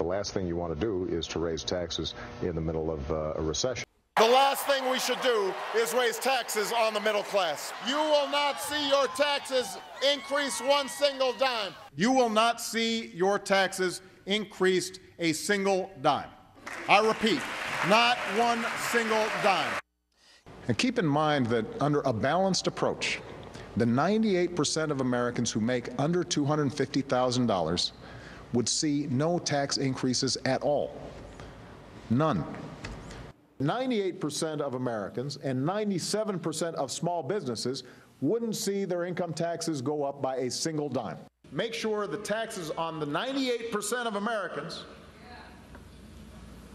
last thing you want to do is to raise taxes in the middle of a recession. The last thing we should do is raise taxes on the middle class. You will not see your taxes increase one single dime. You will not see your taxes increased a single dime. I repeat, not one single dime. And keep in mind that under a balanced approach, the 98% of Americans who make under $250,000 would see no tax increases at all. None. 98% of Americans and 97% of small businesses wouldn't see their income taxes go up by a single dime. Make sure the taxes on the 98% of Americans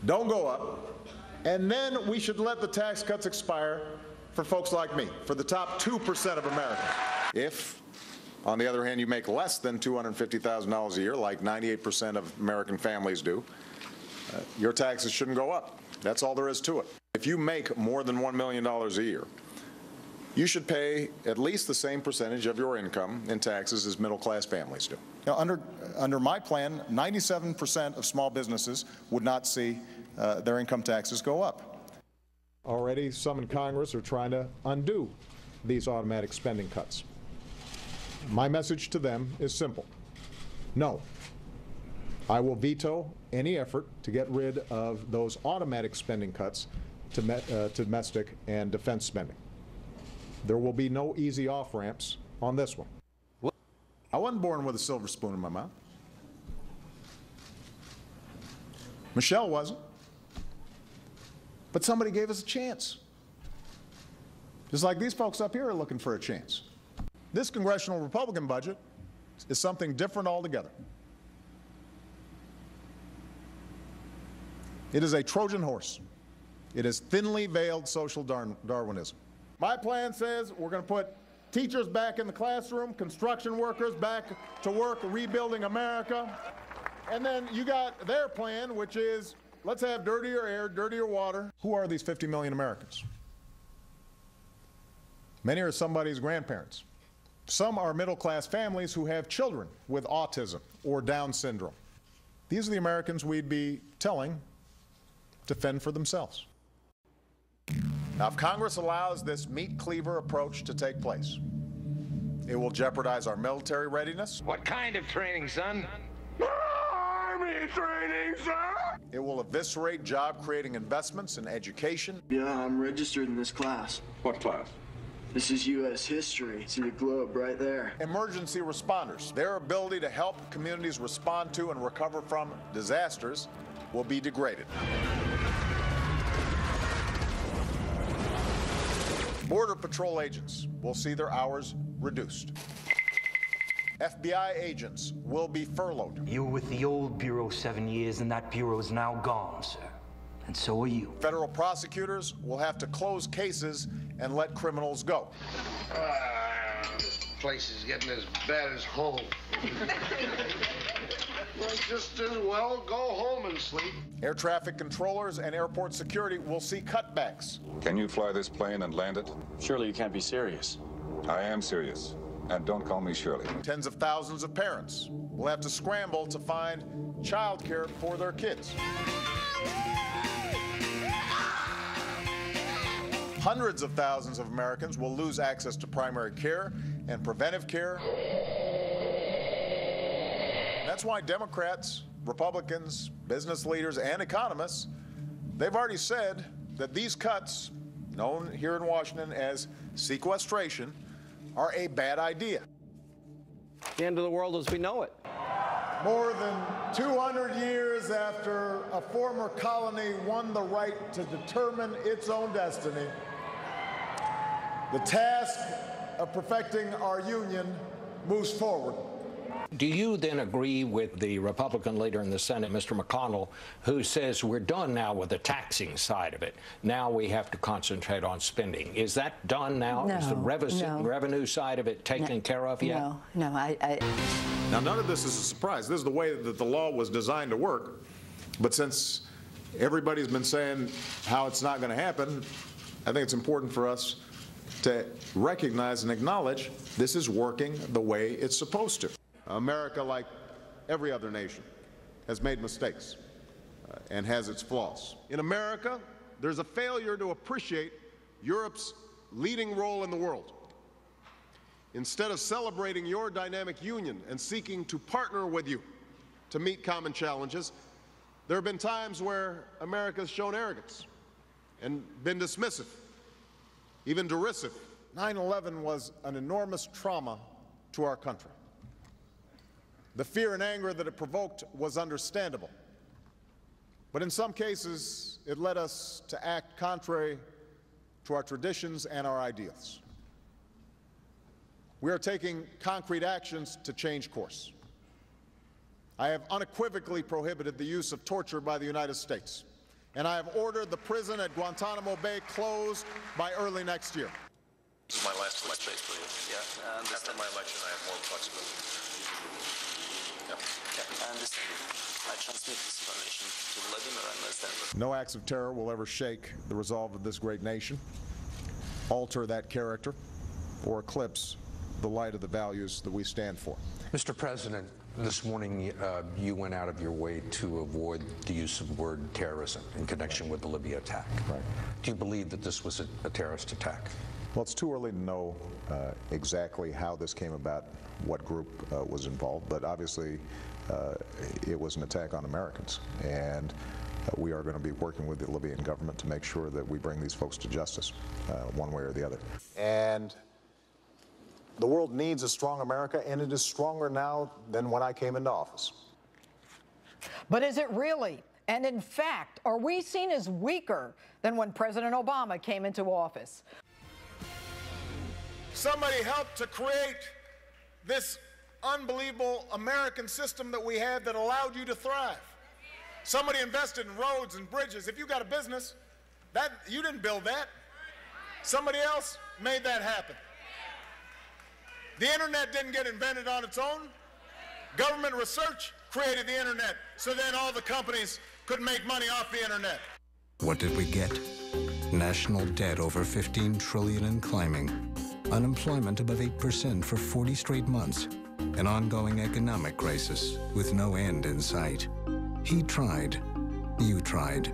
don't go up, and then we should let the tax cuts expire for folks like me, for the top 2% of Americans. If, on the other hand, you make less than $250,000 a year, like 98% of American families do, your taxes shouldn't go up. That's all there is to it. If you make more than $1 million a year, you should pay at least the same percentage of your income in taxes as middle-class families do. Now, under my plan, 97% of small businesses would not see their income taxes go up. Already, some in Congress are trying to undo these automatic spending cuts. My message to them is simple. No. I will veto any effort to get rid of those automatic spending cuts to domestic and defense spending. There will be no easy off-ramps on this one. I wasn't born with a silver spoon in my mouth. Michelle wasn't. But somebody gave us a chance. Just like these folks up here are looking for a chance. This congressional Republican budget is something different altogether. It is a Trojan horse. It is thinly veiled social Darwinism. My plan says we're going to put teachers back in the classroom, construction workers back to work rebuilding America. And then you got their plan, which is let's have dirtier air, dirtier water. Who are these 50 million Americans? Many are somebody's grandparents. Some are middle-class families who have children with autism or Down syndrome. These are the Americans we'd be telling to fend for themselves. Now, if Congress allows this meat cleaver approach to take place, it will jeopardize our military readiness. What kind of training, son? Army training, sir! It will eviscerate job-creating investments in education. Yeah, I'm registered in this class. What class? This is U.S. history. See the globe right there. Emergency responders, their ability to help communities respond to and recover from disasters will be degraded. Border Patrol agents will see their hours reduced. FBI agents will be furloughed. You were with the old Bureau 7 years, and that Bureau is now gone, sir. And so are you. Federal prosecutors will have to close cases and let criminals go. This place is getting as bad as home. Well, just as well go home and sleep. Air traffic controllers and airport security will see cutbacks. Can you fly this plane and land it? Surely you can't be serious. I am serious. And don't call me Shirley. Tens of thousands of parents will have to scramble to find childcare for their kids. Hundreds of thousands of Americans will lose access to primary care and preventive care. That's why Democrats, Republicans, business leaders, and economists, they've already said that these cuts, known here in Washington as sequestration, are a bad idea. The end of the world as we know it. More than 200 years after a former colony won the right to determine its own destiny, the task of perfecting our union moves forward. Do you then agree with the Republican leader in the Senate, Mr. McConnell, who says we're done now with the taxing side of it? Now we have to concentrate on spending. Is that done now? No, is the revenue side of it taken care of yet? No. Now, none of this is a surprise. This is the way that the law was designed to work. But since everybody's been saying how it's not going to happen, I think it's important for us to recognize and acknowledge this is working the way it's supposed to. America, like every other nation, has made mistakes and has its flaws. In America, there's a failure to appreciate Europe's leading role in the world. Instead of celebrating your dynamic union and seeking to partner with you to meet common challenges, there have been times where America has shown arrogance and been dismissive, even derisive. 9/11 was an enormous trauma to our country. The fear and anger that it provoked was understandable. But in some cases, it led us to act contrary to our traditions and our ideals. We are taking concrete actions to change course. I have unequivocally prohibited the use of torture by the United States, and I have ordered the prison at Guantanamo Bay closed by early next year. This is my last election, please. Yeah, after my election, I have more flexibility. Yeah, I understand. I transmit this information to Vladimir and Alexander. No acts of terror will ever shake the resolve of this great nation, alter that character, or eclipse the light of the values that we stand for. Mr. President, this morning you went out of your way to avoid the use of the word terrorism in connection with the Libya attack. Right. Do you believe that this was a terrorist attack? Well, it's too early to know exactly how this came about, what group was involved, but obviously it was an attack on Americans, and we are going to be working with the Libyan government to make sure that we bring these folks to justice one way or the other. And the world needs a strong America, and it is stronger now than when I came into office. But is it really? And in fact, are we seen as weaker than when President Obama came into office? Somebody helped to create this unbelievable American system that we have that allowed you to thrive. Somebody invested in roads and bridges. If you got a business, you didn't build that. Somebody else made that happen. The internet didn't get invented on its own. Government research created the internet, so then all the companies could make money off the internet. What did we get? National debt over $15 trillion and climbing. Unemployment above 8% for 40 straight months. An ongoing economic crisis with no end in sight. He tried. You tried.